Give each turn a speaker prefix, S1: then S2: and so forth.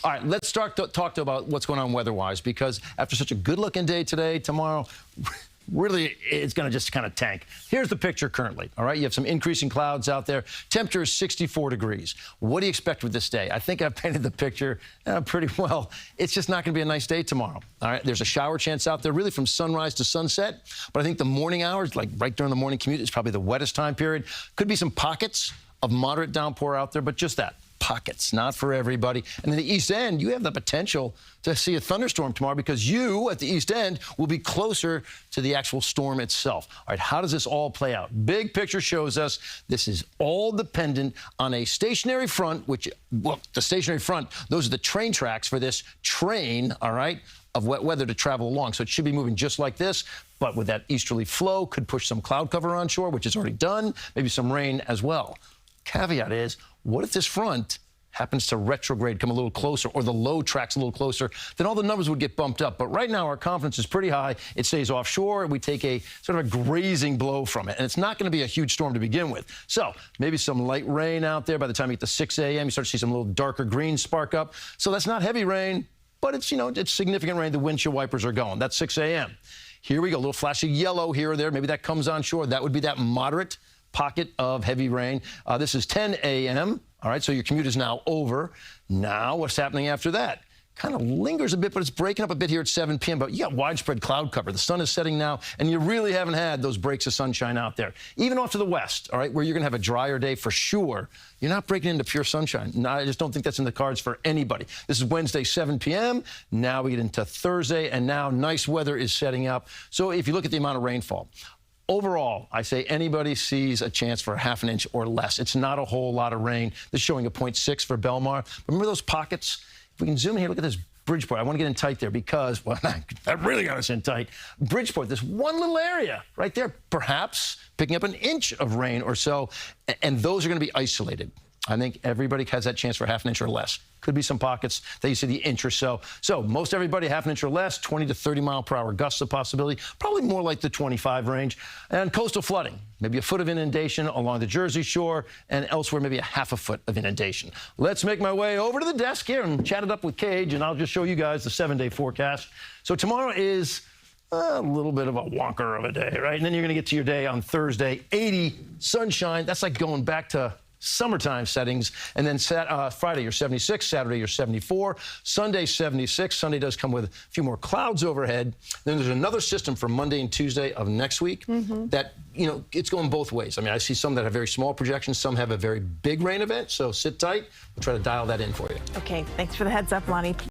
S1: All right, let's start to talk about what's going on weather-wise, because after such a good-looking day today, tomorrow, really, it's going to just kind of tank. Here's the picture currently, all right? You have some increasing clouds out there. Temperature is 64 degrees. What do you expect with this day? I think I've painted the picture pretty well. It's just not going to be a nice day tomorrow, all right? There's a shower chance out there really from sunrise to sunset, but I think the morning hours, like right during the morning commute, is probably the wettest time period. Could be some pockets of moderate downpour out there, but just that. Pockets, not for everybody. And in the East End, you have the potential to see a thunderstorm tomorrow because you, at the East End, will be closer to the actual storm itself. All right, how does this all play out? Big picture shows us this is all dependent on a stationary front, which, well, the stationary front, those are the train tracks for this train, all right, of wet weather to travel along. So it should be moving just like this, but with that easterly flow, could push some cloud cover onshore, which is already done, maybe some rain as well. Caveat is, what if this front happens to retrograde, come a little closer, or the low tracks a little closer? Then all the numbers would get bumped up. But right now, our confidence is pretty high. It stays offshore. We take a sort of a grazing blow from it. And it's not going to be a huge storm to begin with. So maybe some light rain out there. By the time you get to 6 a.m., you start to see some little darker green spark up. So that's not heavy rain, but it's, you know, it's significant rain. The windshield wipers are going. That's 6 a.m. Here we go. A little flash of yellow here or there. Maybe that comes onshore. That would be that moderate pocket of heavy rain. This is 10 a.m. All right, so your commute is now over. Now what's happening after that? Kind of lingers a bit, but it's breaking up a bit here at 7 p.m. But you got widespread cloud cover. The sun is setting now, and you really haven't had those breaks of sunshine out there. Even off to the west, all right, where you're going to have a drier day for sure, you're not breaking into pure sunshine. No, I just don't think that's in the cards for anybody. This is Wednesday, 7 p.m. Now we get into Thursday, and now nice weather is setting up. So if you look at the amount of rainfall, overall, I say anybody sees a chance for a half an inch or less. It's not a whole lot of rain. This is showing a 0.6 for Belmar. Remember those pockets? If we can zoom in here, look at this Bridgeport. I want to get in tight there because, well, that really got us in tight. Bridgeport, this one little area right there, perhaps picking up an inch of rain or so, and those are going to be isolated. I think everybody has that chance for half an inch or less. Could be some pockets that you see the inch or so. So most everybody, half an inch or less, 20 to 30 mile per hour gusts a possibility, probably more like the 25 range. And coastal flooding, maybe a foot of inundation along the Jersey Shore, and elsewhere maybe a half a foot of inundation. Let's make my way over to the desk here and chat it up with Cage, and I'll just show you guys the 7-day forecast. So tomorrow is a little bit of a wonker of a day, right? And then you're going to get to your day on Thursday, 80, sunshine. That's like going back to summertime settings. And then Friday, you're 76. Saturday, you're 74. Sunday, 76. Sunday does come with a few more clouds overhead. Then there's another system for Monday and Tuesday of next week that, you know, it's going both ways. I mean, I see some that have very small projections. Some have a very big rain event. So sit tight. We'll try to dial that in for you.
S2: Okay. Thanks for the heads up, Lonnie.